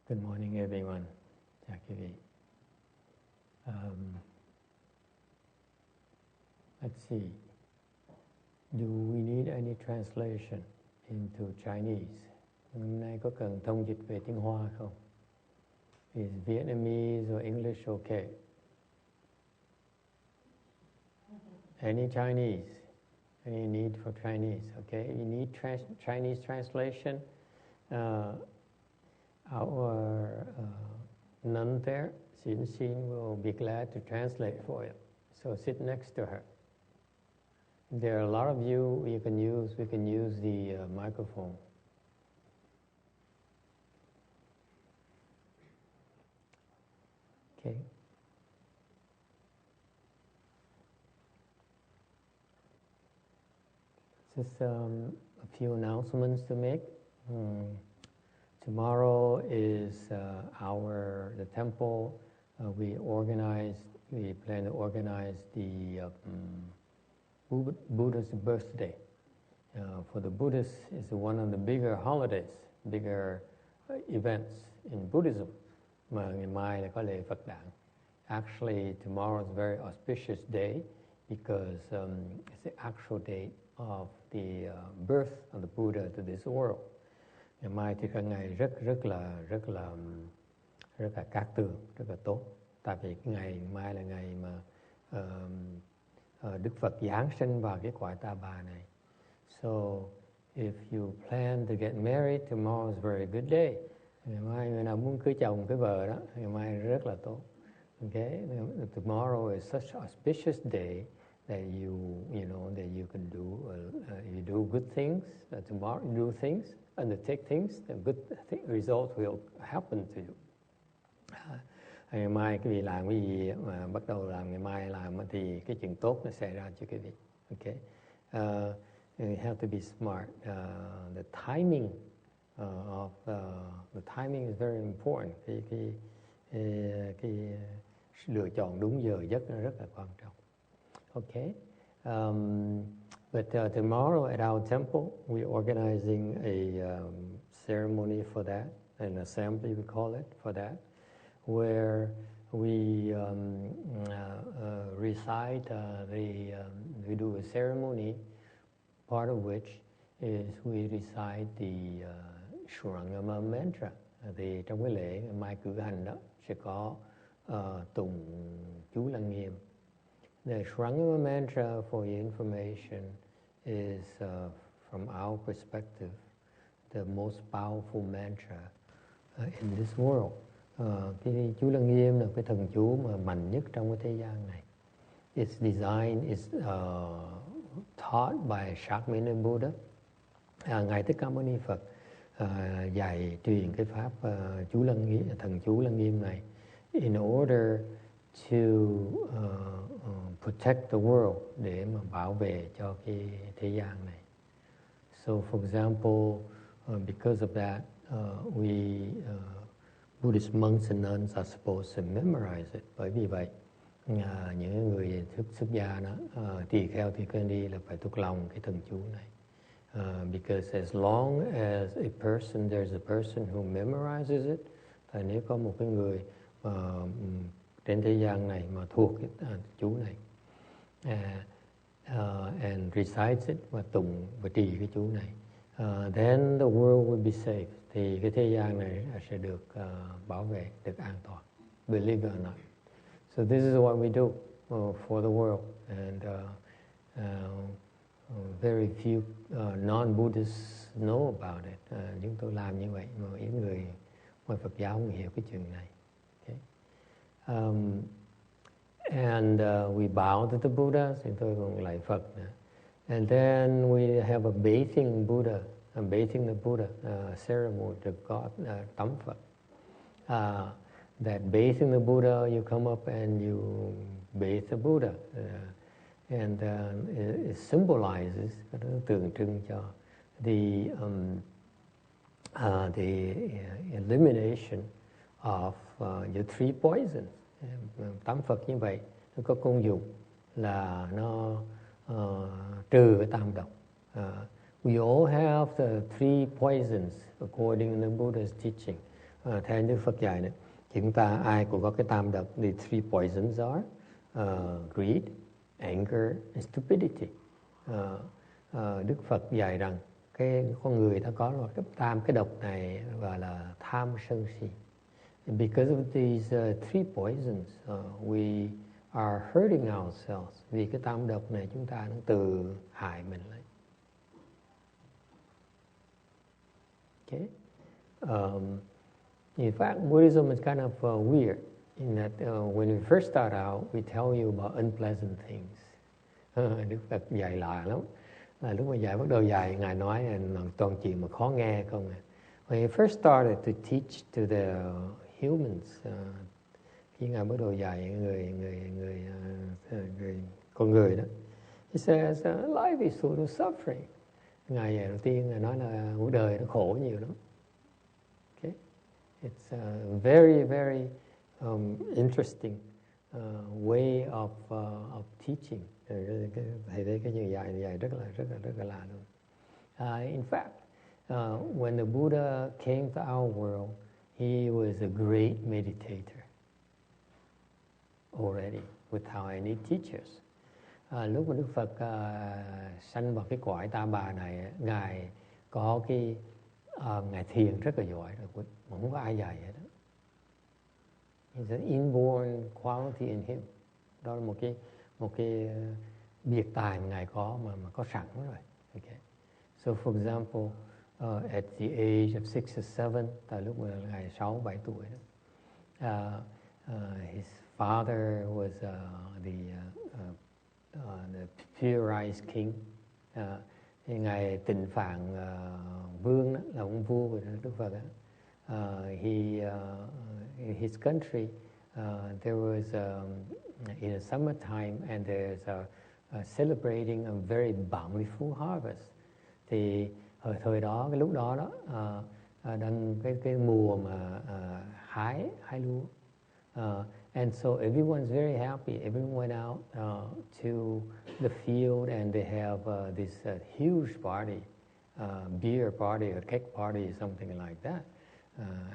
Good morning, everyone. Chào quý vị. Let's see. Do we need any translation into Chinese? Hôm nay có cần thông dịch về tiếng Hoa không? Is Vietnamese or English okay? Any Chinese? Any need for Chinese? Okay, you need Chinese translation. Our nun there, Xin will be glad to translate for you. So sit next to her. There are a lot of you. We can use the microphone. Okay. Just a few announcements to make. Tomorrow is the temple. We plan to organize the Buddha's birthday. For the Buddhists, it's one of the bigger holidays, bigger events in Buddhism. Mà ngày mai là có lễ Phật đản. Actually, tomorrow is a very auspicious day because it's the actual date of the birth of the Buddha to this world. Ngày mai thì là ngày rất là cát tường, rất là tốt. Tại vì cái ngày mai là ngày mà Đức Phật giáng sinh vào cái cõi Ta Bà này. So if you plan to get married, tomorrow is a very good day. Ngày mai người nào muốn cưới chồng cưới vợ đó, ngày mai rất là tốt. Okay, tomorrow is such an auspicious day that you can do you do good things. Tomorrow you do things, undertake things, the good results will happen to you. Ngày mai quý vị làm cái gì mà bắt đầu làm ngày mai làm thì cái chuyện tốt nó xảy ra cho quý vị. Okay, you have to be smart. The timing the timing is very important. Cái lựa chọn đúng giờ giấc nó rất là quan trọng. Okay, but tomorrow at our temple we're organizing a ceremony for that, an assembly we call it for that, where we recite we do a ceremony, part of which is we recite the Shurangama mantra. Thì trong cái lễ mai cử hành đó sẽ có tụng chú Lăng Nghiêm. The Shurangama mantra, for your information, is from our perspective the most powerful mantra in this world. Cái chú Lăng Nghiêm là cái thần chú mà mạnh nhất trong cái thế gian này. It's taught by Shakyamuni Buddha. Ngài Thích Ca Mâu Ni Phật dạy truyền cái pháp thần chú Lăng Nghiêm này in order to protect the world, để mà bảo vệ cho cái thế gian này. So for example, because of that, Buddhist monks and nuns are supposed to memorize it. Bởi vì vậy, những người xuất gia đó, tỳ kheo tỳ kheo ni là phải thuộc lòng cái thần chú này. Because as long as there's a person who memorizes it, thì nếu có một cái người trên thế gian này mà thuộc cái chú này, and recites it, và tụng và trì cái chú này, then the world will be safe. Thì cái thế gian này sẽ được bảo vệ, được an toàn. Believe it or not. So this is what we do for the world, and very few non-Buddhists know about it. Chúng tôi làm như vậy mà ít người ngoài Phật giáo không hiểu cái chuyện này. Okay. And we bow to the Buddha, chúng tôi còn lạy Phật nữa. And then we have a bathing the Buddha ceremony, the God tắm Phật. That bathing the Buddha, you come up and you bathe the Buddha, and it symbolizes, tượng trưng cho the elimination of your three poisons. Tắm Phật như vậy nó có công dụng là nó trừ cái tam độc. We all have the three poisons according to the Buddha's teaching. Theo Đức Phật dạy này, chúng ta ai cũng có cái tam độc. The three poisons are greed, anger, and stupidity. Đức Phật dạy rằng cái con người ta có một cái độc này gọi là tham sân si. Because of these three poisons, we are hurting ourselves. Vì cái tam độc này chúng ta nó tự hại mình lấy. Okay. In fact, Buddhism is kind of weird in that when we first start out, we tell you about unpleasant things. Đức Phật dạy lạ lắm. Lúc mà dạy bắt đầu dạy, Ngài nói là toàn chuyện mà khó nghe không à. When he first started to teach to the humans, khi Ngài bắt đầu dạy con người đó, he says life is full of suffering. Ngài dạy đầu tiên Ngài nói là cuộc đời nó khổ nhiều lắm. Okay, it's a very very interesting way of teaching. Thầy thấy cái như vậy rất là lạ luôn. In fact, when the Buddha came to our world, he was a great meditator already without any teachers. Lúc mà Đức Phật sanh vào cái cõi Ta Bà này, Ngài có cái Ngài thiền rất là giỏi rồi, không có ai dạy hết đó. It's an inborn quality in him. Đó là một cái biệt tài mà Ngài có mà có sẵn rồi. Okay. So for example, at the age of 6 or 7, tại lúc mà Ngài 6-7 tuổi đó, his father was the purized king. Thì Ngài Tịnh Phạn Vương đó, là ông vua của Đức Phật đó. His country, there was in the summertime, and there's celebrating a very bountiful harvest. Thì ở thời đó, cái lúc đó đó, đang cái mùa mà hái lúa. And so everyone's very happy. Everyone went out to the field, and they have this huge party, beer party or cake party, something like that.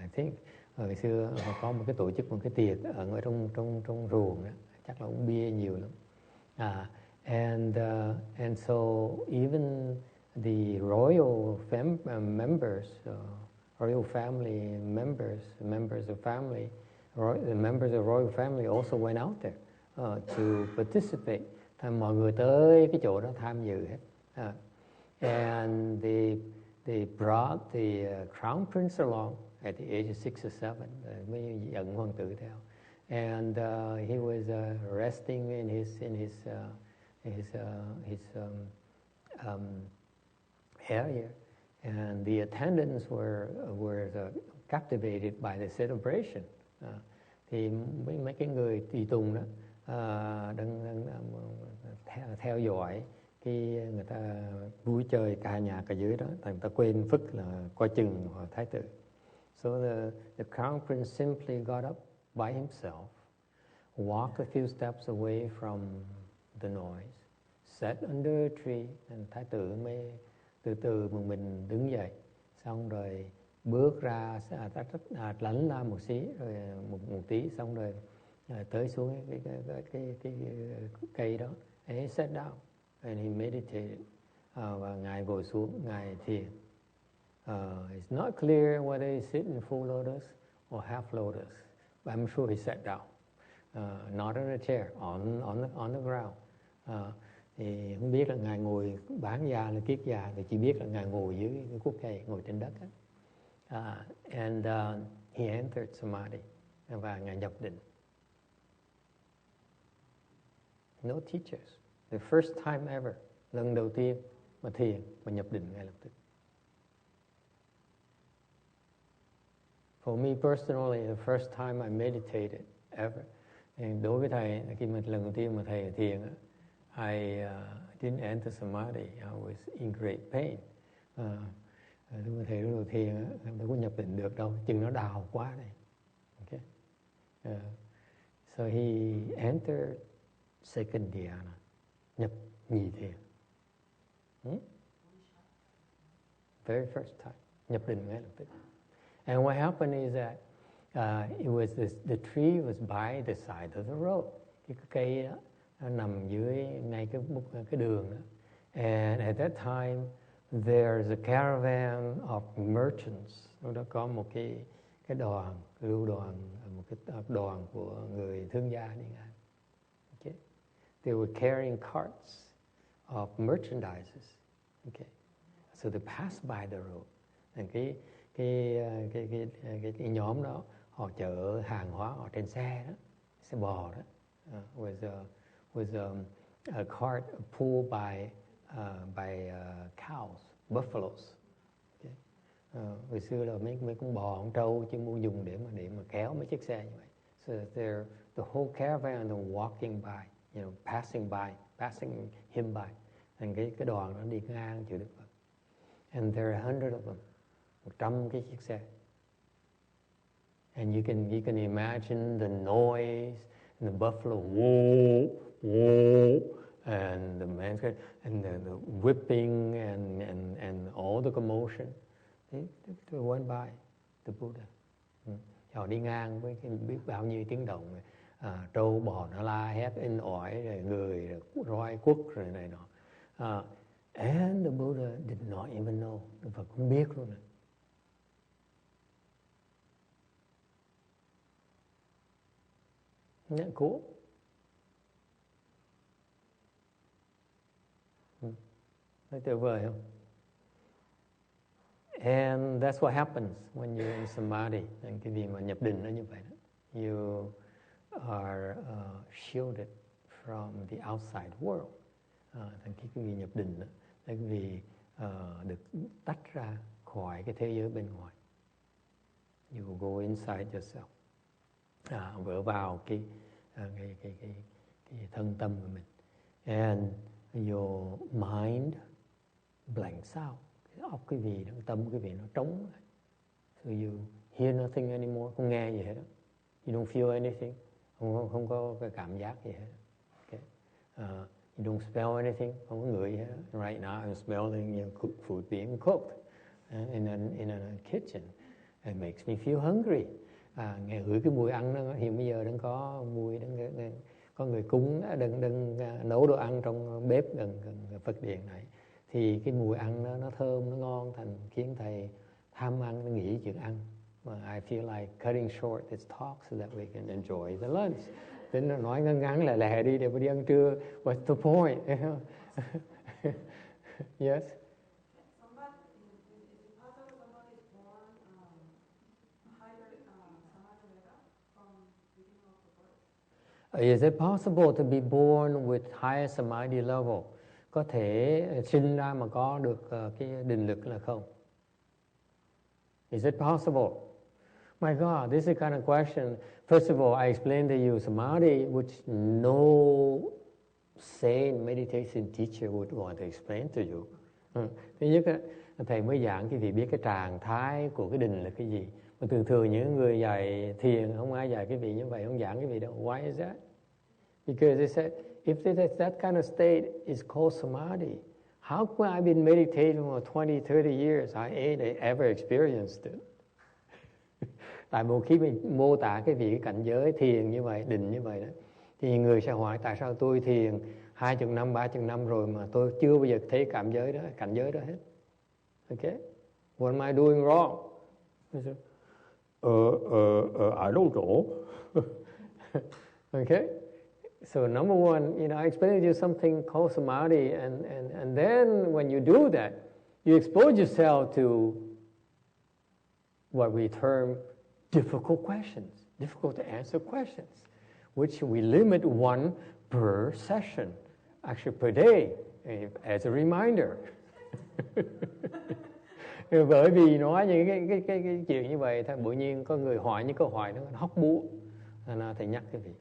I think ngày xưa họ có một cái tổ chức một cái tiệc ở trong ruộng đó, chắc là uống bia nhiều lắm. And so even the royal members, royal family members of family, the members of royal family also went out there to participate. Mọi người tới cái chỗ đó tham dự hết. And they brought the crown prince along at the age of 6 or 7, mới dẫn hoàng tử theo. And he was resting in his area, and the attendants were captivated by the celebration. Thì mấy cái người tùy tùng đó đang theo dõi khi người ta vui chơi ca nhạc ở dưới đó, người ta quên phức là coi chừng thái tử. So the crown prince simply got up by himself, walked a few steps away from the noise, sat under a tree, and thái tử mới từ từ mình đứng dậy, xong rồi bước ra lánh ra một xí rồi một tí, xong rồi tới xuống cái cây đó, and he sat down and he meditated. Và Ngài ngồi xuống, Ngài thiền. It's not clear whether he sit in full lotus or half lotus, but I'm sure he sat down, not on a chair, on the ground. Thì không biết là Ngài ngồi bán da hay kiết da, thì chỉ biết là Ngài ngồi dưới cái khúc cây, ngồi trên đất. And he entered samadhi, và Ngài nhập định. No teachers. The first time ever, lần đầu tiên mà thiền mà nhập định ngay lập tức. For me personally, the first time I meditated ever, and đối với thầy, khi mà lần đầu tiên mà thầy thiền, I didn't enter samadhi. I was in great pain. Lúc mà thầy đầu thiền, em đâu có nhập định được đâu, chừng nó đau quá này. Okay. So he entered second dhyana, nhập nhị thiền. Very first time, nhập định ngay lập tức. And what happened is that It was the tree was by the side of the road. Cái cây đó nó nằm dưới ngay cái đường đó. And at that time there's a caravan of merchants. Nó đã có một cái đoàn, lưu đoàn, một cái đoàn của người thương gia đi ngang. Okay. They were carrying carts of merchandises. Okay. So they passed by the road. And cái nhóm đó họ chở hàng hóa ở trên xe đó, xe bò đó. Was a cart pulled by cows, buffaloes. Okay. Hồi xưa là mấy con bò, con trâu chứ mua dùng để mà kéo mấy chiếc xe như vậy. So the whole caravan was walking by, passing him by. And cái đoàn nó đi ngang chịu Đức Phật. And there are 100 of them, 100 cái chiếc xe. And you can imagine the noise and the buffalo whoa, whoa, and the man and the whipping and all the commotion. They went by the Buddha. Họ đi ngang với cái biết bao nhiêu tiếng động, trâu bò nó la hét in ỏi, rồi người rồi roi quất rồi này nọ. And the Buddha did not even know. Đức Phật không biết luôn. Isn't cool? Thấy tuyệt vời không? And that's what happens when you're in samadhi. And cái gì mà nhập định nó như vậy đó. You are shielded from the outside world. Thành cái gì nhập định đó, là cái gì được tách ra khỏi cái thế giới bên ngoài. You go inside yourself. Vỡ vào cái thân tâm của mình. And your mind blanks out. Cái óc cái vị, tâm cái vị nó trống lại. So you hear nothing anymore, không nghe gì hết. You don't feel anything, không có cái cảm giác gì hết. Okay. You don't smell anything, không có ngửi gì hết. Right now I'm smelling food being cooked in a kitchen. It makes me feel hungry. Nghe ngửi cái mùi ăn đó, hiện bây giờ đang có mùi, có người cúng đang nấu đồ ăn trong bếp gần Phật điện này, thì cái mùi ăn đó, nó thơm, nó ngon, thành khiến thầy tham ăn, nó nghĩ chuyện ăn. I feel like cutting short this talk so that we can enjoy the lunch. Tính nó nói ngắn lẹ đi để đi ăn trưa. What's the point? Yes. Is it possible to be born with higher samadhi level? Có thể sinh ra mà có được cái định lực là không? Is it possible? My God, this is the kind of question. First of all, I explained to you samadhi, which no sane meditation teacher would want to explain to you. Thứ nhất, thầy mới giảng cái vị biết cái trạng thái của cái định là cái gì. Mà thường những người dạy thiền không ai dạy cái vị như vậy, không giảng cái vị đâu. Why is that? Because they said, if that kind of state is called samadhi, how come I've been meditating for 20, 30 years, I ain't ever experienced it? Tại một khi mình mô tả cái vị cảnh giới thiền như vậy, định như vậy đó, thì người sẽ hỏi tại sao tôi thiền 20 năm, 30 năm rồi mà tôi chưa bao giờ thấy cảnh giới đó hết. Okay? What am I doing wrong? I don't know. Okay? So number one, I explained to you something called samadhi, and then when you do that, you expose yourself to what we term difficult questions, difficult to answer questions, which we limit one per session, actually per day, as a reminder. Bởi vì nói những cái chuyện như vậy, tự nhiên có người hỏi những câu hỏi nó hóc búa, nên thầy nhắc cái vị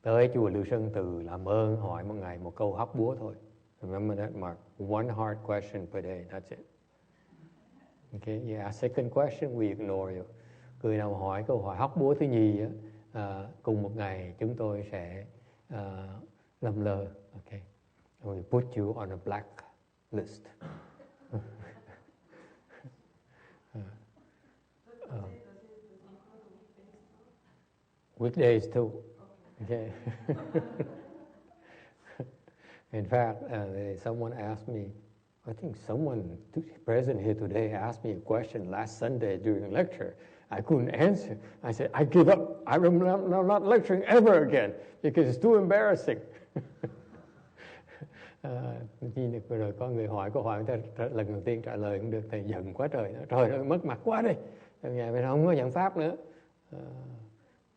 tới chùa Lưu Sơn Từ làm ơn hỏi một ngày một câu hóc búa thôi. Remember that, Mark? One hard question per day, that's it. Okay, yeah. Second question we ignore you. Người nào hỏi câu hỏi hóc búa thứ nhì cùng một ngày chúng tôi sẽ lầm lơ. Okay, we put you on a black list. Weekdays too. Okay. In fact, someone asked me, I think someone present here today asked me a question last Sunday during a lecture. I couldn't answer. I said, I give up. I'm not lecturing ever again because it's too embarrassing. Vừa rồi có người hỏi câu hỏi, lần đầu tiên trả lời không được, thầy giận quá trời. Trời ơi, mất mặt quá đi. Ngày bây giờ không có giảng pháp nữa.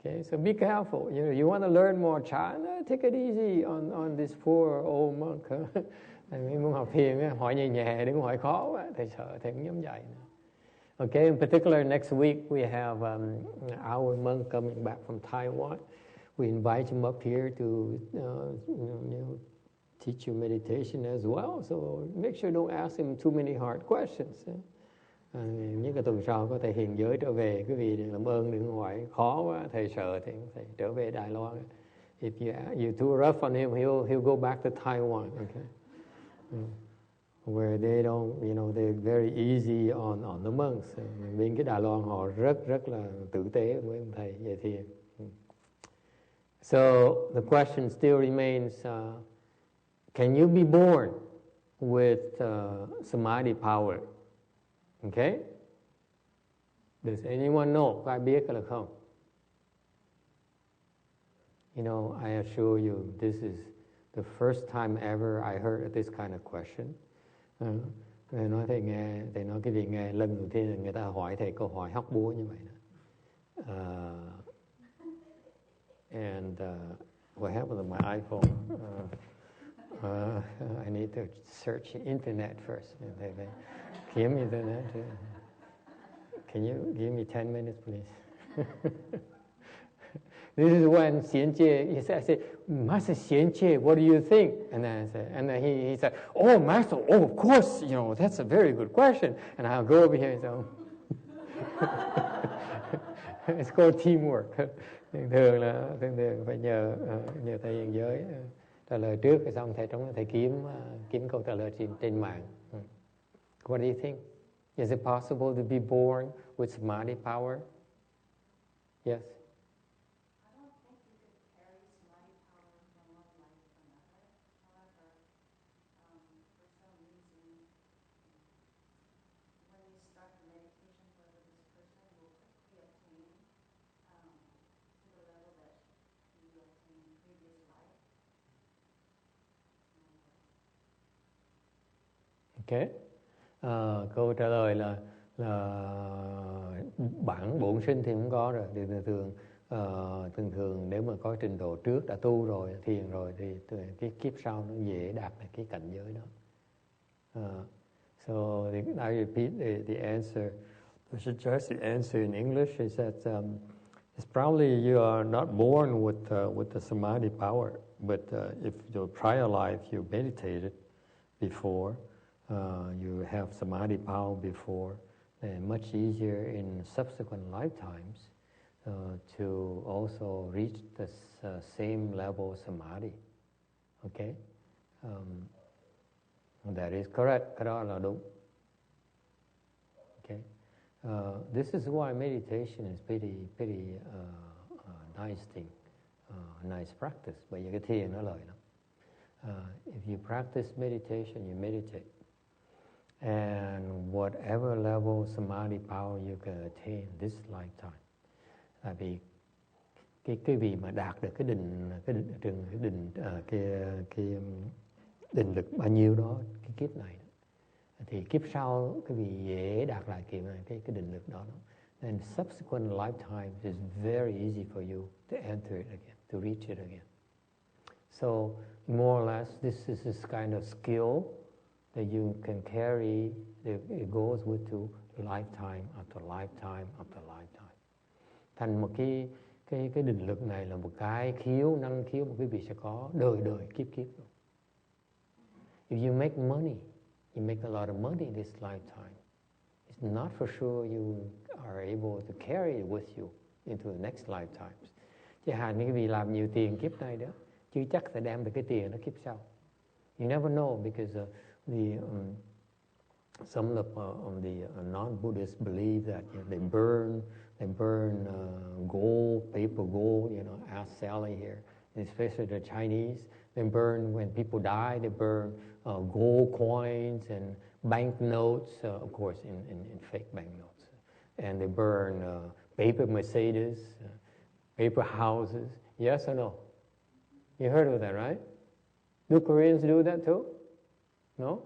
Okay, so be careful. You want to learn more Chan, take it easy on this poor old monk. Muốn học thiền, hỏi nhẹ nhẹ, đừng hỏi khó quá. Thầy sợ, thầy cũng giống vậy. Okay, in particular, next week we have our monk coming back from Taiwan. We invite him up here to teach you meditation as well. So make sure don't ask him too many hard questions. Những cái tuần sau có thầy hiền giới trở về, quý vị làm ơn đừng hỏi khó quá, thầy sợ thì thầy trở về Đài Loan. If you're too rough on him, he'll go back to Taiwan. Okay. Where they don't, they're very easy on the monks. Bên cái Đài Loan họ rất là tử tế với ông thầy về thiền. So the question still remains, can you be born with samadhi power? Okay? Does anyone know? Có ai biết hay là không? I assure you, this is the first time ever I heard this kind of question. Thầy nói cái gì nghe lần đầu tiên người ta hỏi thầy câu hỏi hóc búa như vậy đó. And what happened to my iPhone? I need to search the internet first. Kiếm internet. Can you give me 10 minutes, please? This is when Xianjie, I said, Master Xianjie, what do you think? And then he said, oh, Master, of course, that's a very good question. And I'll go over here and say, it's called teamwork. Thường phải nhờ thầy hiện giới trả lời trước, rồi xong thầy kiếm câu trả lời trên mạng. What do you think? Is it possible to be born with samadhi power? Yes. Okay. Câu trả lời là bản bổn sinh thì không có rồi. Thường nếu mà có trình độ trước đã tu rồi, thiền rồi thì cái kiếp sau nó dễ đạt được cái cảnh giới đó. So I repeat the answer. The suggested answer in English is that it's probably you are not born with the samadhi power, but if your prior life you meditated before. You have samadhi power before, and much easier in subsequent lifetimes to also reach the same level of samadhi. Okay? That is correct. Cái đó là đúng. Okay? This is why meditation is pretty nice thing, nice practice. Bởi vì cái thiền nó lợi lắm. If you practice meditation, you meditate. And whatever level samadhi power you can attain this lifetime, là vì cái vị mà đạt được cái định lực bao nhiêu đó cái kiếp này đó, thì kiếp sau cái vị dễ đạt lại cái định lực đó. And subsequent lifetimes is very easy for you to enter it again, to reach it again. So more or less, this is this kind of skill that you can carry. It goes with to lifetime after lifetime after lifetime. Thành một cái định lực này là một cái năng khiếu mà quý vị sẽ có đời kiếp luôn. If you make money, you make a lot of money this lifetime. It's not for sure you are able to carry it with you into the next lifetimes. Chẳng hạn như quý vị làm nhiều tiền kiếp này đó, chứ chắc sẽ đem được cái tiền đó kiếp sau. You never know, because some of the non-Buddhists believe that they burn They burn gold, paper gold, as Sally here, especially the Chinese. They burn, when people die, they burn gold coins and banknotes, of course, in fake banknotes. And they burn paper Mercedes, paper houses. Yes or no? You heard of that, right? Do Koreans do that too? No?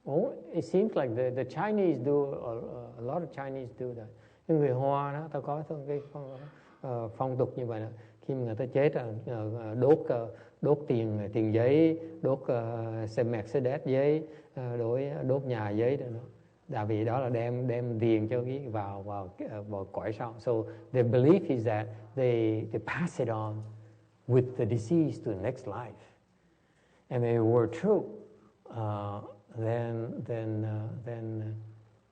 Oh, it seems like the Chinese do, a lot of Chinese do that. Cái người Hoa đó, ta có cái phong tục như vậy đó. Khi mà người ta chết đốt tiền giấy, đốt xe Mercedes giấy, đốt nhà giấy đó. Tại vì đó là đem tiền cho cái vào cõi sau. So the belief is that they pass it on with the deceased to the next life. And if it were true,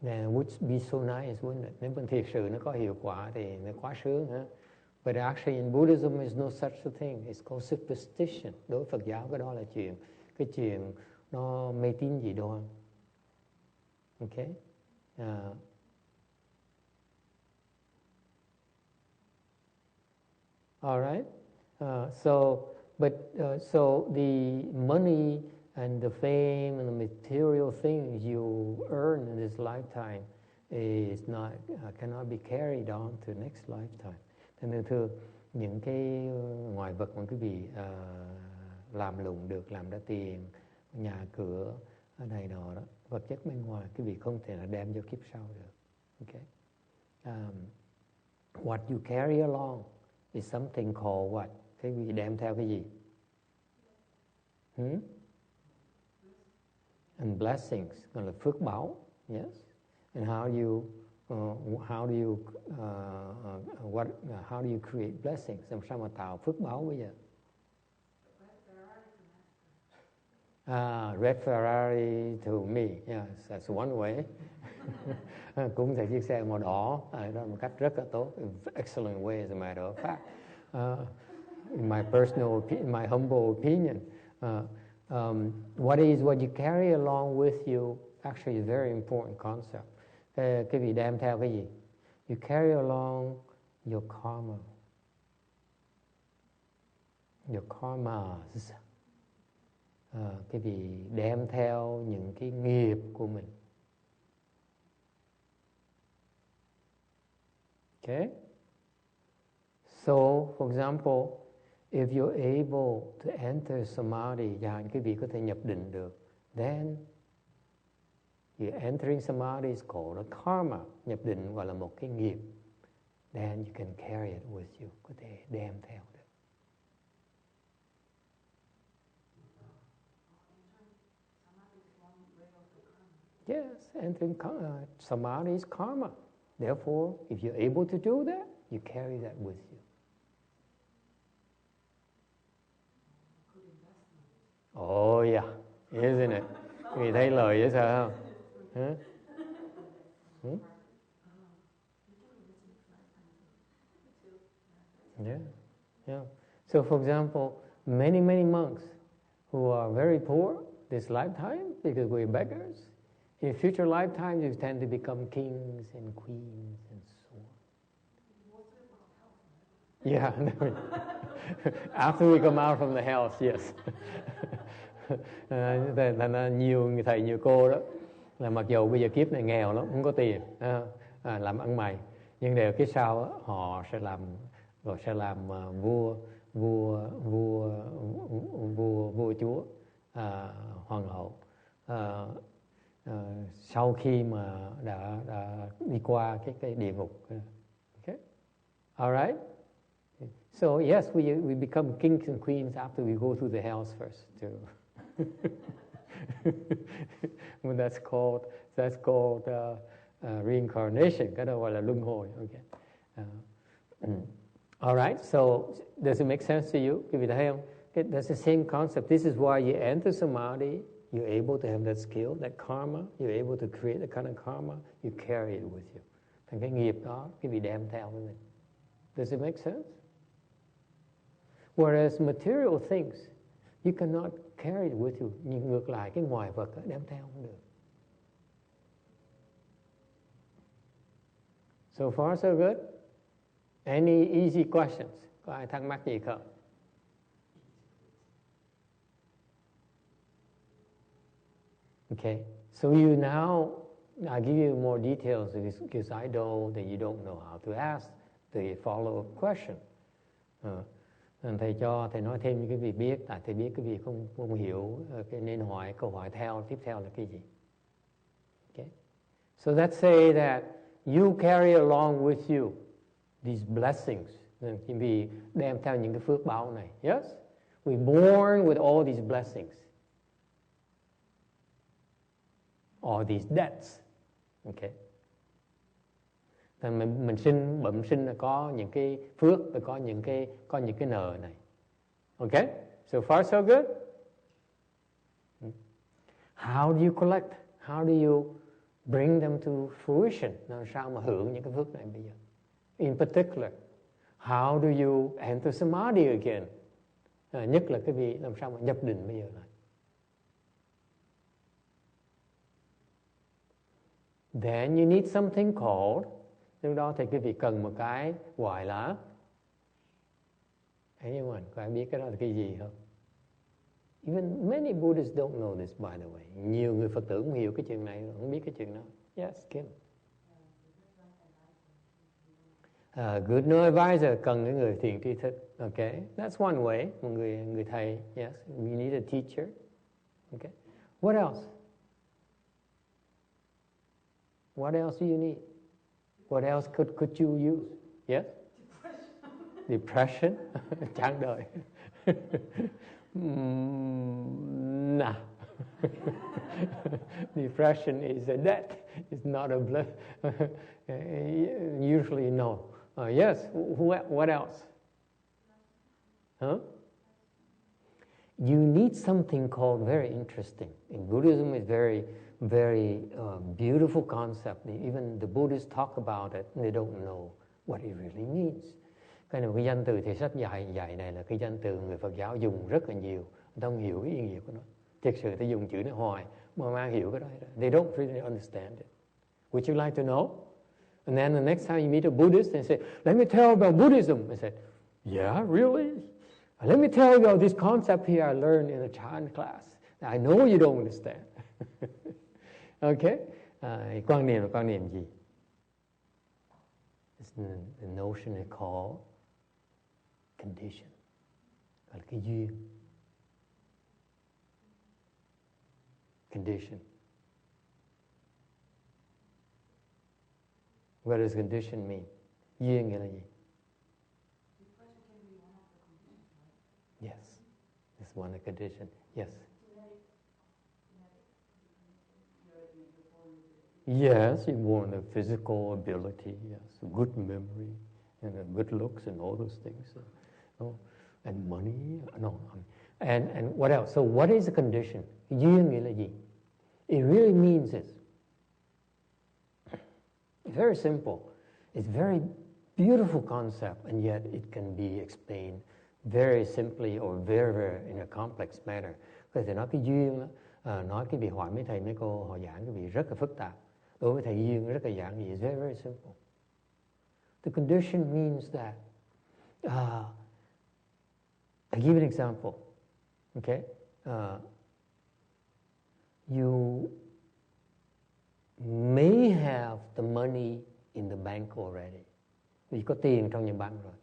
then it would be so nice, wouldn't it? Nếu thiệt sự nó có hiệu quả thì nó quá sướng hả? But actually in Buddhism there's no such a thing. It's called superstition. Đối với Phật giáo cái đó là chuyện nó mê tín dị đoan. Okay? All right. So the money and the fame and the material things you earn in this lifetime is not cannot be carried on to the next lifetime. Nên thưa, những cái ngoại vật mà quý vị làm lụng được, làm ra tiền, nhà cửa này nọ đó, vật chất bên ngoài quý vị không thể là đem cho kiếp sau được. Okay. What you carry along is something called what? Cái quý vị đem theo cái gì? And blessings, gọi là phước báu. Yes. And how do you create blessings? Làm sao mà tạo phước báu bây giờ? Red Ferrari to me. Yes, that's one way. Cũng là chiếc xe màu đỏ. Đó là một cách rất là tốt. Excellent way, as a matter of fact. In my humble opinion, what you carry along with you actually is a very important concept. Cái vị đem theo cái gì? You carry along your karma. Your karmas. Cái vị đem theo những cái nghiệp của mình. Okay? So, for example, if you're able to enter samadhi, chẳng hạn quý vị có thể nhập định được, then entering samadhi is called a karma. Nhập định gọi là một cái nghiệp. Then you can carry it with you. Có thể đem theo được. Yes, entering samadhi is karma. Therefore, if you're able to do that, you carry that with you. Oh yeah, isn't it? Vì thấy lời dễ sợ không? Yeah. So for example, many monks who are very poor this lifetime because we're beggars, in future lifetimes you tend to become kings and queens and so on. Yeah, after we come out from the house, yes. Thành ra nhiều thầy nhiều cô đó là mặc dù bây giờ kiếp này nghèo lắm, không có tiền, làm ăn mày, nhưng đều kiếp sau đó, họ sẽ làm vua chúa, hoàng hậu, sau khi mà đã đi qua cái địa ngục. Okay, all right. So yes, we become kings and queens after we go through the hells first too. When that's called reincarnation. Cái đó gọi là luân hồi. Okay. All right. So does it make sense to you? Quý vị thấy không? That's the same concept. This is why you enter samadhi. You're able to have that skill, that karma. You're able to create the kind of karma. You carry it with you. Thành cái nghiệp đó, quý vị đem theo với mình. Does it make sense? Whereas material things, you cannot carry it with you. Nhưng ngược lại, cái ngoại vật đó, đem theo không được. So far so good. Any easy questions? Có ai thắc mắc gì không? Okay. So you now, I'll give you more details because I know that you don't know how to ask the follow-up question. Thầy nói thêm những cái vị biết, tại thầy biết cái vị không hiểu cái nên hỏi câu hỏi tiếp theo là cái gì. Okay. So let's say that you carry along with you these blessings. Vì đem theo những cái phước báo này. Yes? We're born with all these blessings. Or these debts. Okay. Mình bẩm sinh là có những cái phước và có những cái nợ này. Okay? So far so good. How do you collect? How do you bring them to fruition? Làm sao mà hưởng những cái phước này bây giờ? In particular, how do you enter samadhi again? Nhất là cái vị làm sao mà nhập định bây giờ này. Then you need something called, lúc đó thì cái vị cần một cái gọi là, anyone, có ai biết cái đó là cái gì không? Even many Buddhists don't know this, by the way. Nhiều người Phật tử không hiểu cái chuyện này, không biết cái chuyện đó. Yes, Kim. Good no advisor, cần cái người thiện tri thức. Okay, that's one way. Một người thầy. Yes, we need a teacher. Okay, what else? What else do you need? What else could you use? Yes? Depression. Chán đời. Nah. Depression is a debt. It's not a bliss. Usually no. Yes. What else? Huh? You need something called, very interesting. In Buddhism, it's very beautiful concept. Even the Buddhists talk about it, and they don't know what it really means. Cái này, cái danh từ thì sách dạy này là cái danh từ người Phật giáo dùng rất là nhiều. Người ta không hiểu cái ý nghĩa của nó. Thực sự ta dùng chữ nó hoài mà mang hiểu cái đó. They don't really understand it. Would you like to know? And then the next time you meet a Buddhist and say, let me tell about Buddhism. I said, yeah, really? Let me tell you about this concept here I learned in a Chan class. I know you don't understand. Okay? Quan niệm là quan niệm gì? The notion is called condition. Gọi là cái duyên. Condition. What does condition mean? Duyên nghĩa là gì? Yes. It's one of the condition. Yes. Yes, you're born with physical ability, yes, good memory, and good looks, and all those things, and money, and what else? So, what is the condition? Duyên nghĩa là gì? It really means this. It's very simple. It's very beautiful concept, and yet it can be explained very simply or very in a complex manner. Có thể nói cái duyên, nói cái việc hỏi mấy thầy mấy cô họ giảng cái việc rất là phức tạp. Đối với thầy duyên rất là giản dị. It's very, very simple. The condition means that, I'll give an example. Okay? You may have the money in the bank already. Vì có tiền trong nhà băng rồi.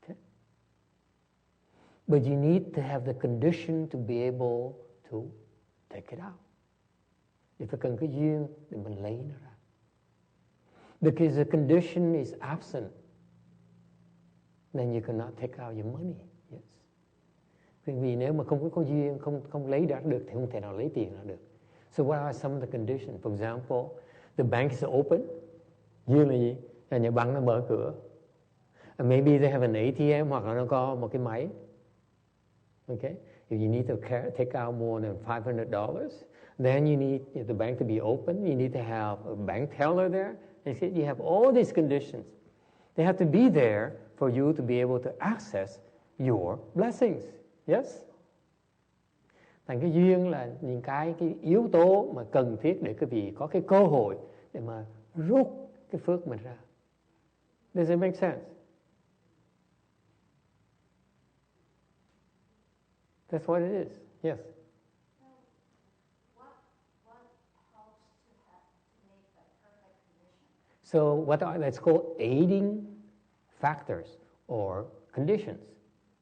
Okay? But you need to have the condition to be able to take it out. Thì phải cần cái duyên để mình lấy nó ra. Because the condition is absent, then you cannot take out your money. Yes. Vì nếu mà không có duyên, không lấy ra được thì không thể nào lấy tiền ra được. So what are some of the conditions? For example, the bank is open. Duyên là gì? Là nhà băng nó mở cửa. And maybe they have an ATM hoặc là nó có một cái máy. Okay? If you need to take out more than $500, then you need the bank to be open. You need to have a bank teller there. And you have all these conditions. They have to be there for you to be able to access your blessings. Yes? Thành cái duyên là những cái yếu tố mà cần thiết để quý vị có cái cơ hội để mà rút cái phước mình ra. Does it make sense? That's what it is. Yes. So what helps to make a perfect condition? So what let's call aiding factors or conditions.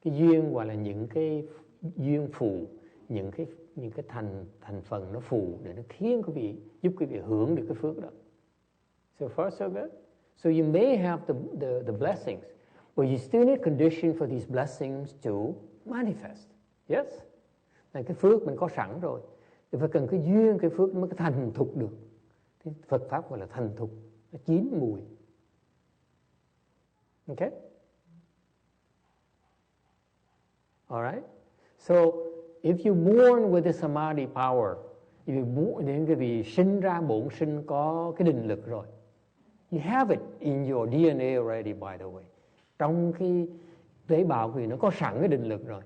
Cái duyên hoặc là những cái duyên phù, những cái thành phần nó phù để nó khiến quý vị, giúp quý vị hưởng được cái phước đó. So far so good. So you may have the blessings, but you still need condition for these blessings to manifest. Yes? Này, cái phước mình có sẵn rồi, thì phải cần cái duyên cái phước nó mới thành thục được. Cái Phật pháp gọi là thành thục, nó chín mùi. Okay? All right? So if you born with the samadhi power, những cái vị sinh ra bổn sinh có cái định lực rồi. You have it in your DNA already, by the way. Trong cái tế bào của nó có sẵn cái định lực rồi.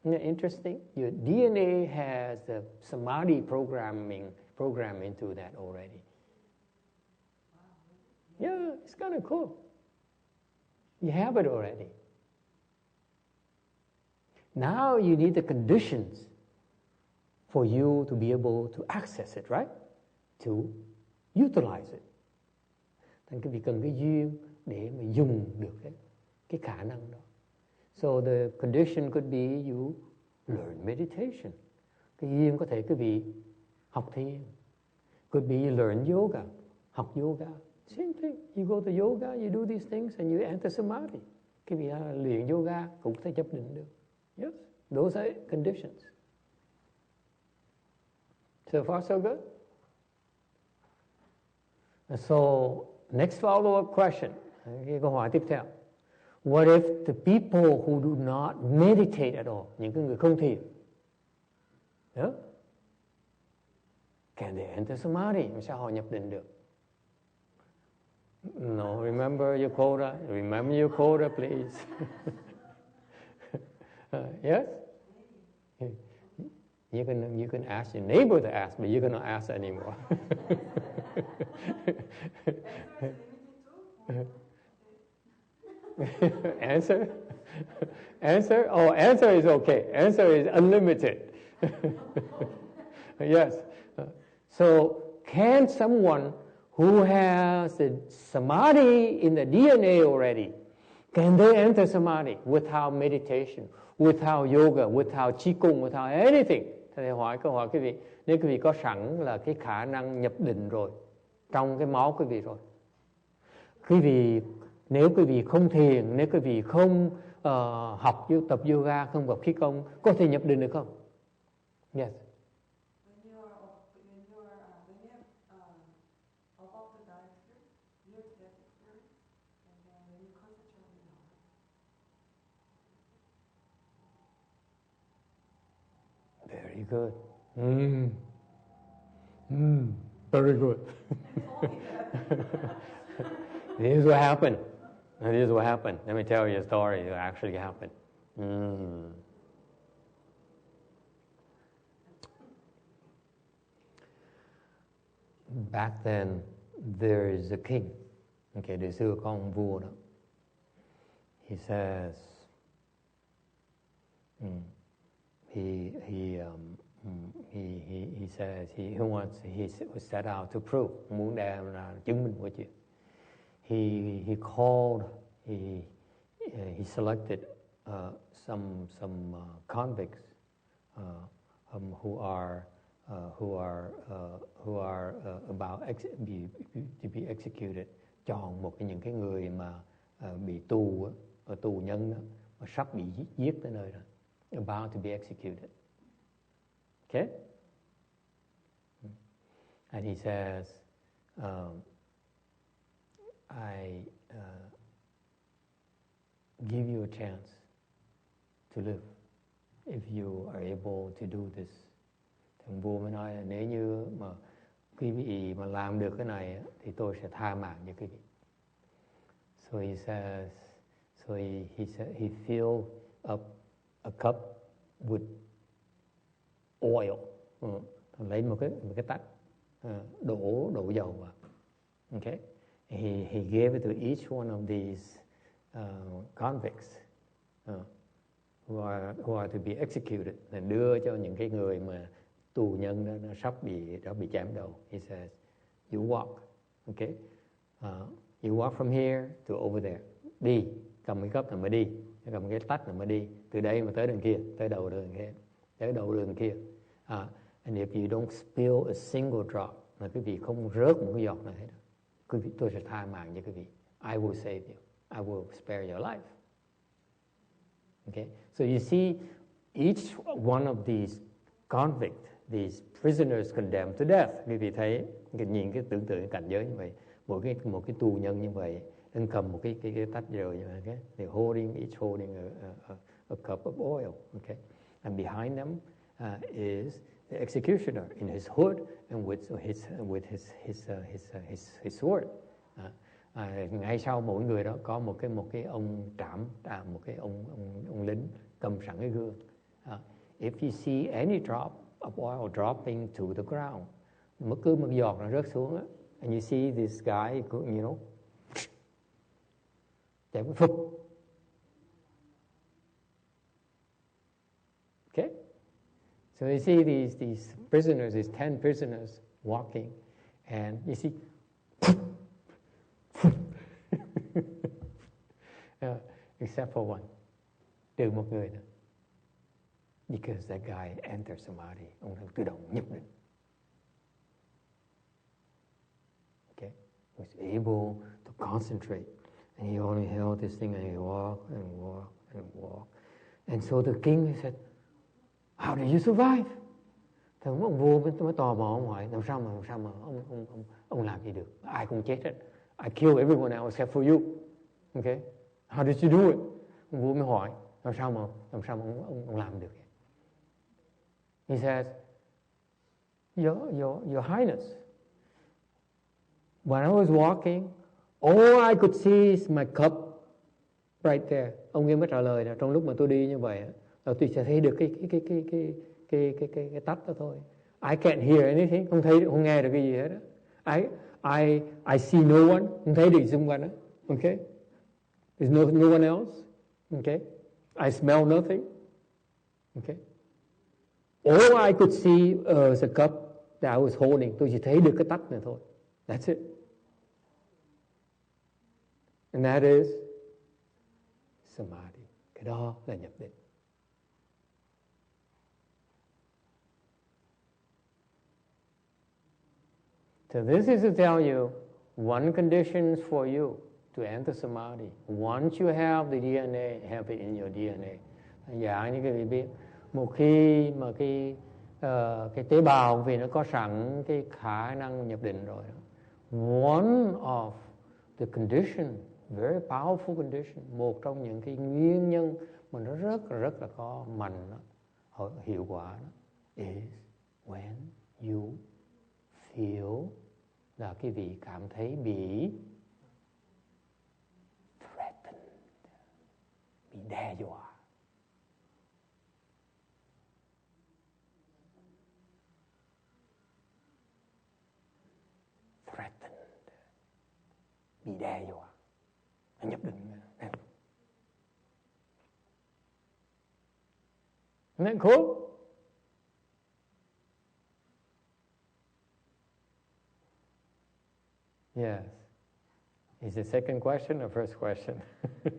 Isn't that interesting? Your DNA has the samadhi program into that already. Yeah, it's kind of cool. You have it already. Now you need the conditions for you to be able to access it, right? To utilize it. Thành cái việc cần cái duyên để mà dùng được cái khả năng đó. So the condition could be you learn meditation. Cái duyên có thể quý vị học thiền. Could be you learn yoga, học yoga. Same thing. You go to yoga, you do these things and you enter samadhi. Quý vị luyện yoga cũng có thể chấp định được. Yes, those are conditions. So far so good. So next follow-up question. Cái câu hỏi tiếp theo. What if the people who do not meditate at all, những cái người không thiền, yeah? Can they enter samadhi? Sao họ nhập định được? No, remember your quota. Remember your quota, please. Yes? You can ask your neighbor to ask, but you cannot ask anymore. Answer? Answer? Oh, answer is okay. Answer is unlimited. Yes. So, can someone who has the samadhi in the DNA already, can they enter samadhi without meditation, without yoga, without qigong, without anything? Thầy hỏi câu hỏi quý vị, nếu quý vị có sẵn là cái khả năng nhập định rồi, trong cái máu quý vị rồi, quý vị, nếu quý vị không thiền, nếu quý vị không học tập yoga, không học khí công, có thể nhập định được không? Yes. Very good. Very good. This is what happened. This is what happened. Let me tell you a story that actually happened. Back then, there is a king. Okay, đời xưa có ông vua đó. He says, he says he was set out to prove, muốn đem ra chứng minh mọi chuyện. He called, he selected some convicts who are about to be executed. Chọn những cái người mà bị tù nhân đó, mà sắp bị giết tới nơi rồi, about to be executed. Okay? And he says, I give you a chance to live if you are able to do this. Thằng vua mới nói là nếu như mà quý vị mà làm được cái này thì tôi sẽ tha mạng cho quý vị. So he says, he filled up a cup with oil. Lấy một cái tách, đổ dầu vào. Okay, he gave it to each one of these convicts who are to be executed, là đưa cho những cái người mà tù nhân đó, nó sắp bị chém đầu. He says, you walk, okay, you walk from here to over there. Đi, cầm cái cup này mới đi, cầm cái tách này mới đi, từ đây mà tới đường kia, tới đầu đường kia, tới đầu đường kia. And if you don't spill a single drop, là quý vị không rớt một cái giọt nào hết, quý vị, tôi sẽ tha mạng cho quý vị. I will save you. I will spare your life. Okay, so you see, each one of these convicts, these prisoners condemned to death. Quý vị thấy, nhìn cái tưởng tượng cảnh giới như vậy, một cái tù nhân như vậy, đang cầm một cái tách rượu như vậy, okay? They're holding a cup of oil. Okay, and behind them is the executioner in his hood and with his sword. Ngay sau mỗi người đó có một cái ông trảm, một cái ông lính cầm sẵn cái gương. If you see any drop of oil dropping to the ground, bất cứ một giọt nó rớt xuống á, and you see this guy, you know, chém cái phụp. Okay, so you see these prisoners, these 10 prisoners walking, and you see. Except for one, trừ một người nữa, because that guy entered samadhi, ông đang tự động nhập định. Okay, was able to concentrate, and he only held this thing, and he walked and walked and walked, and so the king said, "How did you survive?" Thì ông vua mới tò mò ông hỏi, làm sao mà ông làm gì được? Ai cũng chết hết. I killed everyone else except for you. Okay, how did you do it? Ông vua mới hỏi, làm sao mà ông làm được? He says, Your Highness, when I was walking, all I could see is my cup right there. Ông ấy mới trả lời là trong lúc mà tôi đi như vậy, là tôi sẽ thấy được cái tách đó thôi. I can't hear anything, không nghe được cái gì hết đó. I see no one, không thấy được xung quanh đó. Okay, there's no one else. Okay, I smell nothing. Okay, all I could see is a cup that I was holding. Tôi chỉ thấy được cái tách này thôi. That's it. And that is samadhi. Cái đó là nhập định. So this is to tell you one condition for you to enter samadhi. Once you have the DNA, have it in your DNA. Dạ như quý vị biết, một khi mà cái tế bào vì nó có sẵn cái khả năng nhập định rồi, one of the condition, very powerful condition, một trong những cái nguyên nhân mà nó rất là có mạnh đó, hiệu quả đó, is when you feel là cái vị cảm thấy bị threatened, bị đe dọa. Threatened, bị đe dọa. Nó nhập định. Isn't that cool? Yes. Is the second question or first question? No,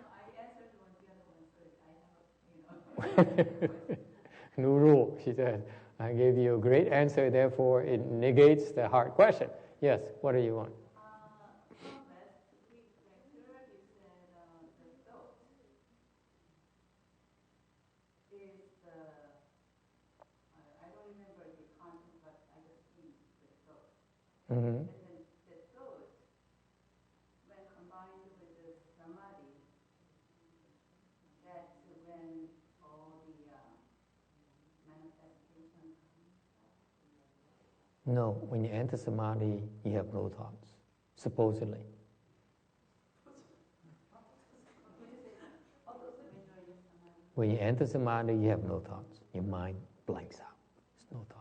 I answered one, the other one, so I have, No rule, she said. I gave you a great answer, therefore it negates the hard question. Yes, what do you want? Mm-hmm. And then the thought, when combined with the samadhi, that's when all the manifestation comes. No, when you enter samadhi, you have no thoughts, supposedly. When you enter samadhi, you have no thoughts. Your mind blanks out. There's no thoughts.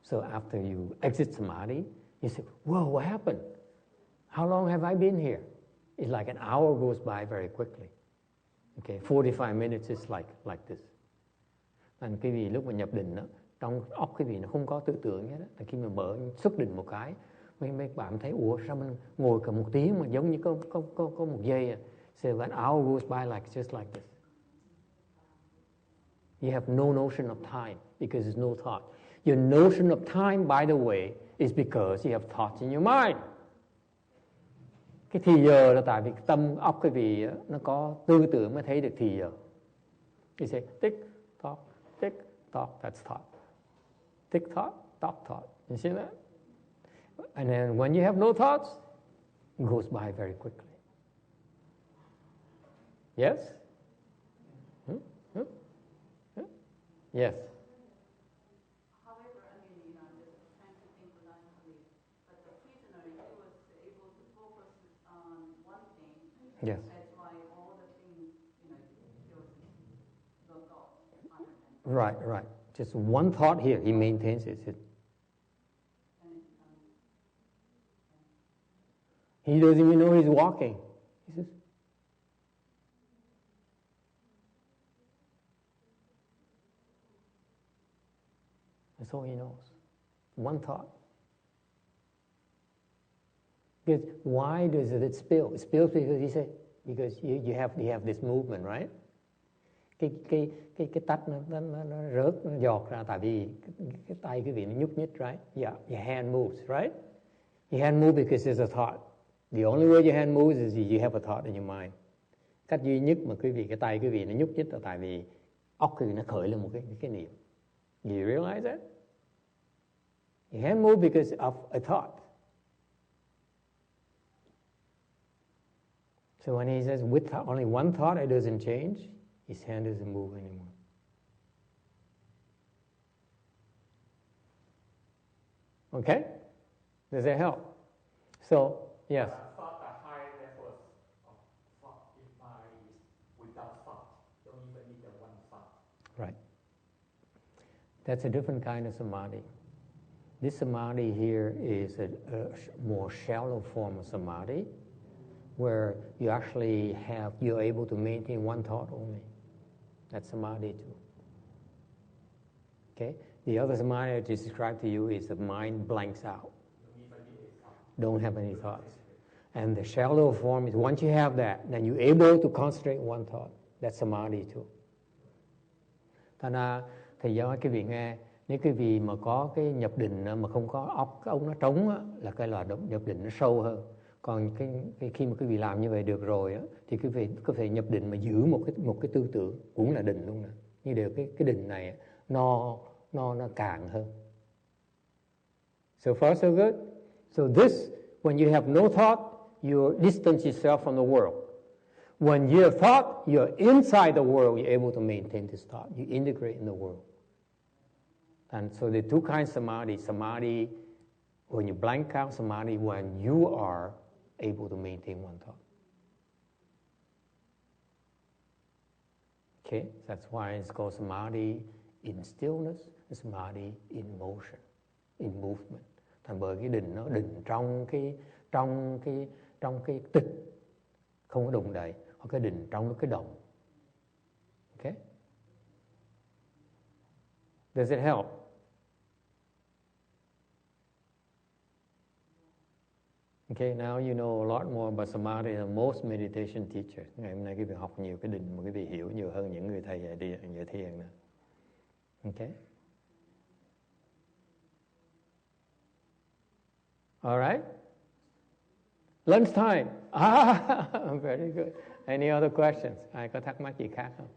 So after you exit samadhi, You say, whoa, what happened? How long have I been here? It's like an hour goes by very quickly. Okay, 45 minutes is like this. Thành cái vì lúc mà nhập định đó, trong óc cái vị nó không có tư tưởng hết đó. Thành khi mà mở xuất định một cái, mấy bạn thấy ủa sao mình ngồi cả một tiếng mà giống như có một giây à. So an hour goes by just like this. You have no notion of time because there's no thought. Your notion of time, by the way, is because you have thoughts in your mind. Cái thì giờ là tại vì tâm óc cái vị nó có tư tưởng mới thấy được thì giờ. You say tick tock, that's thought. Tick tock, thought. You see that? And then when you have no thoughts, it goes by very quickly. Yes? Yes. However, I mean, just trying to think logically, but the prisoner, he was able to focus on one thing. Yes. That's why all the things, there was no thought other than. Right. Just one thought here, he maintains it. He doesn't even know he's walking. He says, that's all he knows. One thought. Because why does it spill? It spills because you have this movement, right? Cái tách nó rớt, nó giọt ra tại vì cái tay quý vị nó nhúc nhích, right? Yeah, your hand moves, right? Your hand moves because there's a thought. The only way your hand moves is you have a thought in your mind. Cách duy nhất mà cái tay quý vị nó nhúc nhích là tại vì óc quý vị nó khởi lên một cái niệm. Do you realize that? Your hand moves because of a thought. So when he says with only one thought it doesn't change, his hand doesn't move anymore. Okay? Does that help? So, yes. I thought the high levels of thought in mind is without thought. Don't even need the one thought. Right. That's a different kind of samadhi. This samadhi here is a more shallow form of samadhi, where you're able to maintain one thought only. That's samadhi too. Okay? The other samadhi I just described to you is the mind blanks out. Don't have any thoughts. And the shallow form is once you have that, then you're able to concentrate one thought. That's samadhi too. Thành ra thầy giáo nói quý vị nghe, nếu quý vị mà có cái nhập định mà không có óc, cái ống nó trống á, là cái là nhập định nó sâu hơn. Còn khi mà quý vị làm như vậy được rồi á, thì quý vị có thể nhập định mà giữ một cái tư tưởng cũng là định luôn nè. Nhưng đều cái định này nó cạn hơn. So far so good. So this, when you have no thought, you distance yourself from the world. When you have thought, you're inside the world, you're able to maintain this thought. You integrate in the world. And so there are two kinds of samadhi. Samadhi, when you blank out, samadhi, when you are able to maintain one thought. Okay, that's why it's called samadhi in stillness, samadhi in motion, in movement. Thành bởi cái định nó định trong cái tịch, không có đụng đậy, hoặc cái định trong cái động. Okay? Does it help? Okay, now you know a lot more about samadhi than most meditation teachers. Ngày hôm nay quý vị học nhiều cái định mà quý vị hiểu nhiều hơn những người thầy dạy thiền nữa. Okay? All right? Lunch time. Very good. Any other questions? Ai có thắc mắc gì khác không?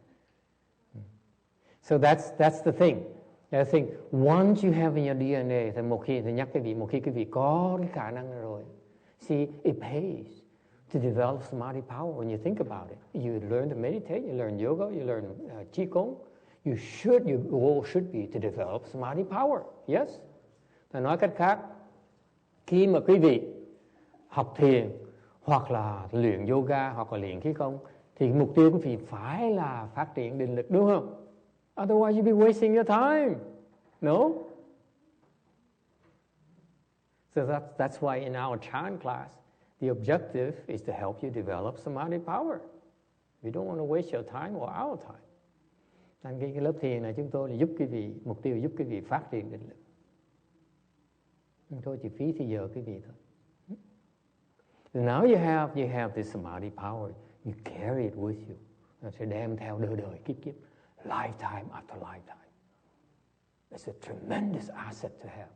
So that's the thing. The thing. Once you have in your DNA, thì một khi quý vị có cái khả năng rồi. See, it pays to develop samadhi power when you think about it. You learn to meditate, you learn yoga, you learn qigong. You all should be to develop samadhi power. Yes? Ta nói cách khác, khi mà quý vị học thiền hoặc là luyện yoga hoặc là luyện khí công thì mục tiêu quý vị phải là phát triển định lực, đúng không? Otherwise you'll be wasting your time. No? So that's why in our chant class, the objective is to help you develop samadhi power. We don't want to waste your time or our time. Nên cái lớp thiền này chúng tôi là giúp quý vị, mục tiêu giúp quý vị phát triển định lực. Thôi chỉ phí thì giờ quý vị thôi. Now you have this samadhi power. You carry it with you. Nó sẽ đem theo đời đời kiếp kiếp, lifetime after lifetime. It's a tremendous asset to have.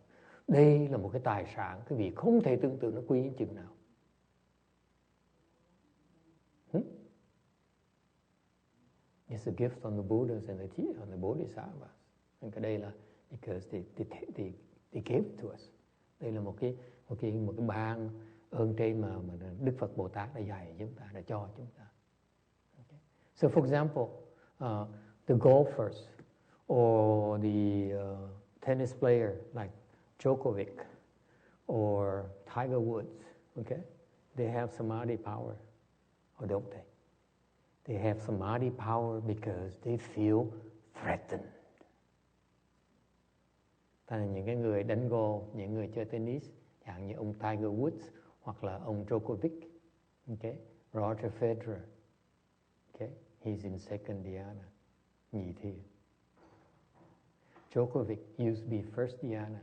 Đây là một cái tài sản quý vị không thể tưởng tượng nó quý đến chừng nào. It's a gift from the Buddhas and the Bodhisattvas. And cái đây là because they gave to us. Đây là một cái ban ơn trên mà Đức Phật Bồ Tát đã dạy chúng ta, đã cho chúng ta. Okay. So for example, the golfers or the tennis player like Djokovic or Tiger Woods, okay, they have samadhi power, or don't they? They have samadhi power because they feel threatened. Tại là những cái người đánh golf, những người chơi tennis, chẳng như ông Tiger Woods hoặc là ông Djokovic, okay, Roger Federer, okay, he's in second dhyana, nhị thiền. Djokovic used to be first dhyana.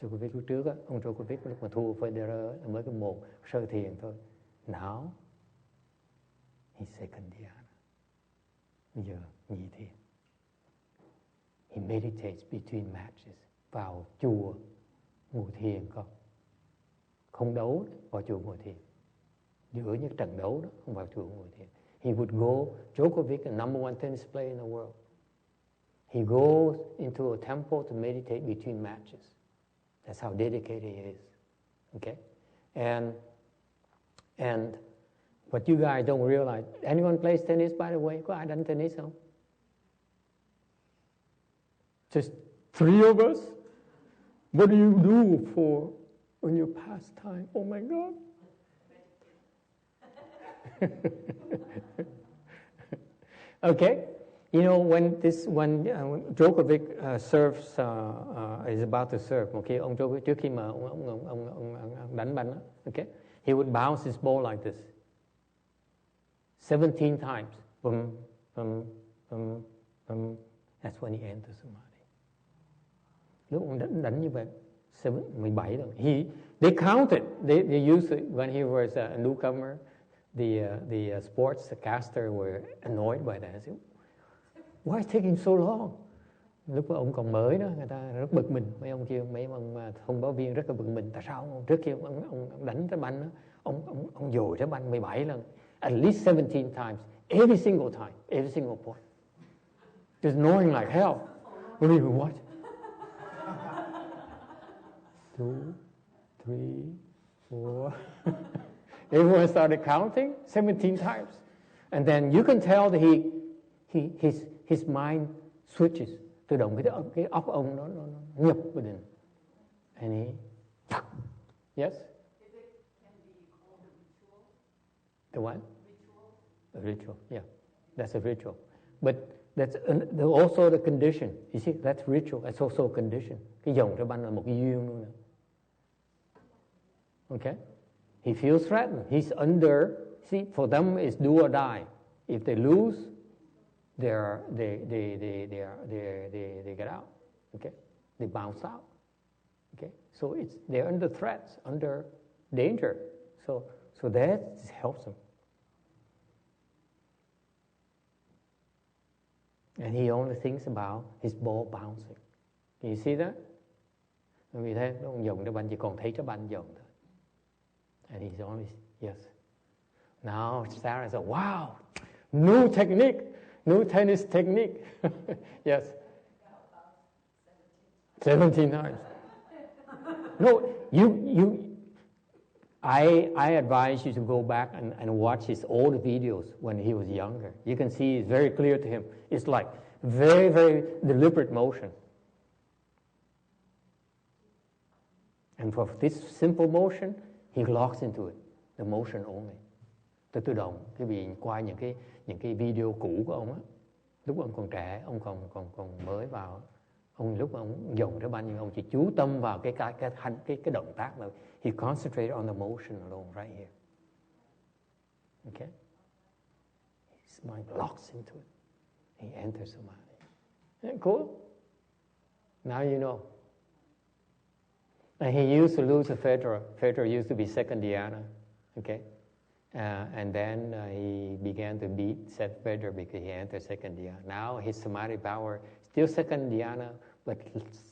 Djokovic lúc trước á, ông Djokovic lúc mà thua Federer mới có một sơ thiền thôi. Now he's second dhyana. Bây giờ nhị thiền. He meditates between matches. Vào chùa ngồi thiền con. Không đấu, vào chùa ngồi thiền. Giữa những trận đấu đó, không vào chùa ngồi thiền. He would go, Djokovic, the number one tennis player in the world. He goes into a temple to meditate between matches. That's how dedicated he is. Okay? And what you guys don't realize, anyone plays tennis by the way? Có ai đánh tennis không? Just three of us? What do you do for on your pastime? Oh my God. Okay. You know, when Djokovic serves, is about to serve, okay, ông Djokovic trước khi mà ông đánh banh, okay, he would bounce his ball like this 17 times. Boom, boom, boom, boom. That's when he enters samadhi. Lúc ông đánh như vậy 17 rồi. They counted. They used it when he was a newcomer. The sportscaster were annoyed by that. Said, why is it taking so long? Lúc mà ông còn mới đó, người ta rất bực mình. Mấy ông thông báo viên rất là bực mình. Tại sao ông trước khi ông đánh trái banh đó, ông dồi trái banh 17 lần, at least 17 times, every single time, every single point, just annoying like hell. What? 2, 3, 4. Everyone started counting 17 times, and then you can tell that his mind switches. Tự động cái óc ông nó nhập vào định. And he, yes. Is it can be called a ritual? The what? Ritual. A ritual. Yeah, that's a ritual. But that's also the condition. You see, that's ritual. That's also a condition. Cái dòng trái banh là một cái duyên luôn. Okay. He feels threatened. He's under. See, for them it's do or die. If they lose, they get out. Okay, they bounce out. Okay, so they're under threats, under danger. So that helps them. And he only thinks about his ball bouncing. Can you see that? Vì thế ông dòng trái banh chỉ còn thấy trái banh dòng thôi. And he's always, yes. Now Sarah said, wow, new technique, new tennis technique. Yes. 17 times. No, I advise you to go back and watch his old videos when he was younger. You can see it's very clear to him. It's like very, very deliberate motion. And for this simple motion, he locks into it, the motion only. Tự động, quý vị quay những cái video cũ của ông á, lúc ông còn trẻ, ông còn mới vào, Ông lúc mà ông dùng ra bao nhiêu, ông chỉ chú tâm vào cái động tác mà he concentrated on the motion alone right here. Okay? His mind locks into it. He enters samadhi. Isn't it cool? Now you know. And he used to lose to Federer. Federer used to be second dhyana. Okay? And then he began to beat Seth Federer because he entered second dhyana. Now his samadhi power, still second dhyana, but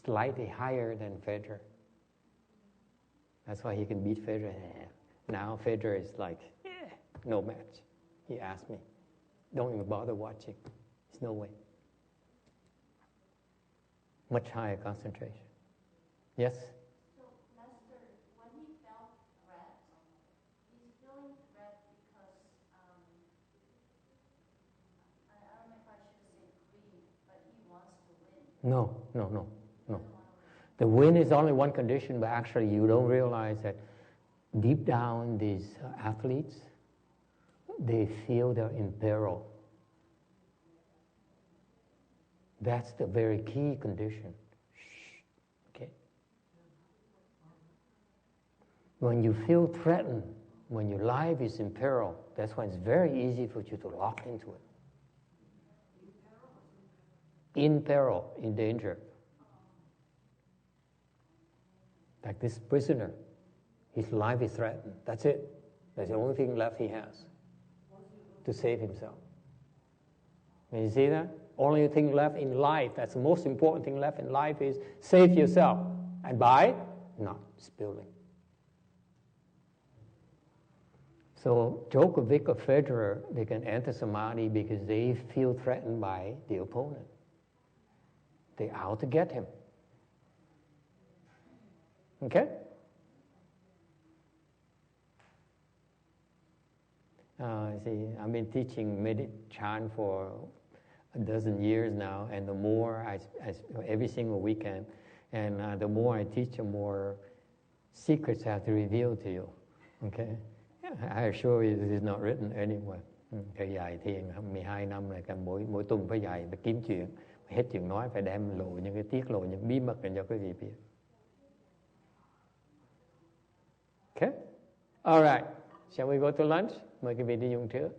slightly higher than Federer. That's why he can beat Federer. Now Federer is like, no match. He asked me, don't even bother watching. There's no way. Much higher concentration. Yes? So, Master, when he felt threat, he's feeling threat because, I don't know if I should say greed, but he wants to win. No. The win is only one condition, but actually you don't realize that deep down these athletes, they feel they're in peril. That's the very key condition. Okay? When you feel threatened, when your life is in peril, that's when it's very easy for you to lock into it. In peril, in danger. Like this prisoner, his life is threatened. That's it. That's the only thing left he has to save himself. Can you see that? Only thing left in life, that's the most important thing left in life is save yourself. And by not spilling. So Djokovic or Federer, they can enter samadhi because they feel threatened by the opponent. They're out to get him. Okay? See, I've been teaching chant for a dozen years now, and the more I every single weekend, and the more I teach, the more secrets I have to reveal to you. Okay? I assure you this is not written anywhere. Thời dạy thiền 12 năm này, mỗi tuần phải dạy, phải kiếm chuyện, hết chuyện nói phải đem lộ những cái tiết lộ, những bí mật để cho quý vị biết. Okay? All right. Shall we go to lunch? Mời quý vị đi dùng trước.